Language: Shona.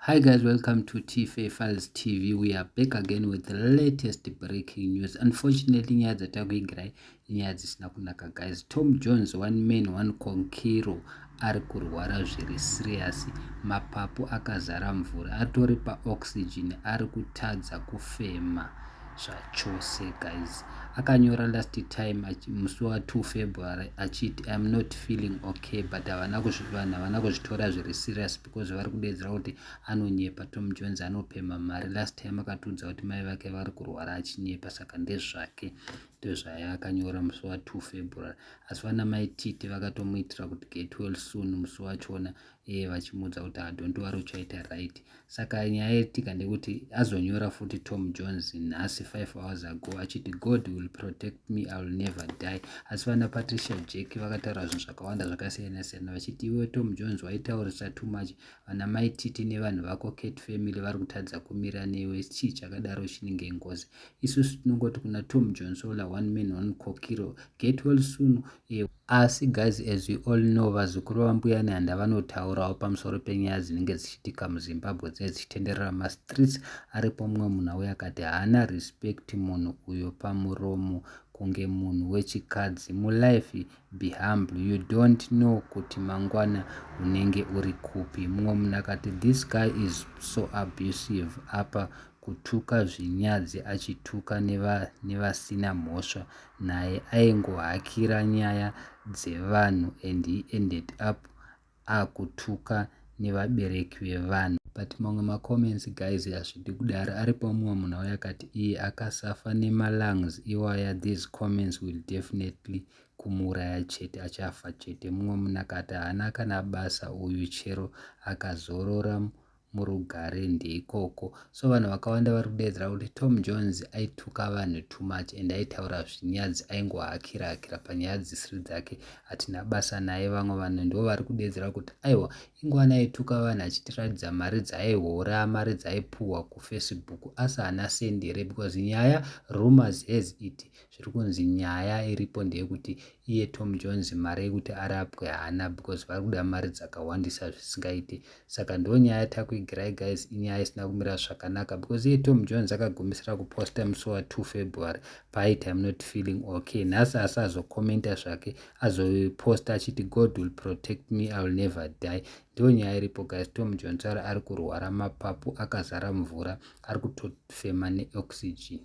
Hi guys, welcome to TFA Files TV. We are back again with the latest breaking news. Unfortunately, nyaya dzatakuigirai inyaya dzisina kunaka guys. Tom Jones, one man, one conqueror, ari kurwara zviri serious. Mapapu akazara mvura, atori paoxygen, ari kutadza kufema zvachose guys. Akanyora last time musi wa2 February achiti I'm not feeling okay, but havana kuzvitora zviri serious because vari kudedzera kuti anonyepa. Tom Jones anopema mari. Last time akatudza kuti mai vake vari kurwara achinyepa, saka ndezvake ndozvaya akanyora musi wa2 February. Asi vana mai Tite vakatomuitira kuti get well soon musi wachona, vachimuudza kuti don't worry uchaita right. Saka nyaya yetika ndekuti azonyora futi Tom Jones nhasi 5 hours ago achiti God will protect me, I will never die. Asi vana Patricia Jack vakataura zvinhu zvakawanda zvakasiyana siyana vachiti iwe Tom Jones waitaurisa too much. Vana mai Titi nevanhu vako Kate family vari kutadza kumira newe, chii chakadaro chinenge ngozi. Isusu tinongoti kuna Tom Jones ola one man one kokiro get well soon. Asi guys, as we all know, vazukuru vambuya Nyanda vanotaurawo pamusoro penyaya dzinenge dzichiitika muZimbabwe dzichitenderera mastreets. Aripo mumwe munhu auya akati haana respect munhu uyo pamuromo kunge munhu wechikadzi mulife, be humble, you don't know kuti mangwana unenge uri kupi. Mumwe munhu akati this guy is so abusive, apa kutuka zvinyadzi achituka nevasina mhosva, naye aingohakira nyaya dzevanhu and he ended up akutuka nevabereki vevanhu. But mamwe macomments guys hazvidi kudaro. Aripo mumwe munhu auya akati iye akasafa nemalungs iwaya, these comments will definitely kumuuraya chete, achafa chete. Mumwe munhu akati haana kana basa uyu, chero akazorora murugare ndeikoko. So vanhu vakawanda vari kudedzera kuti Tom Jones aituka vanhu too much and aitaura zvinyadzi, aingohakira panyaya dzisiri dzake, hatina basa naye. Vamwe vanhu ndo vari kudedzera kuti aiwa ingwana aituka vanhu achitiratidza mari dzaaihora, mari dzaaipuhwa kuFacebook, asi haana sendere, because nyaya rumors has it zviri kunzi nyaya iripo ndeyekuti iye Tom Jones mari yekuti arapwe haana, because vari kuda mari dzakawandisa zvisingaite. Saka ndo nyaya takuigirai guys, inyaya isina kumira zvakanaka, because iye Tom Jones akagumisira kuposta musi wa2 February paaiti I'm not feeling okay. Nhasi asi azokomenta zvake, azoposta achiti God will protect me, I will never die. Ndo nyaya iripo guys. Tom Jones ari kurwara, mapapu akazara mvura, ari kutofema neoxygen.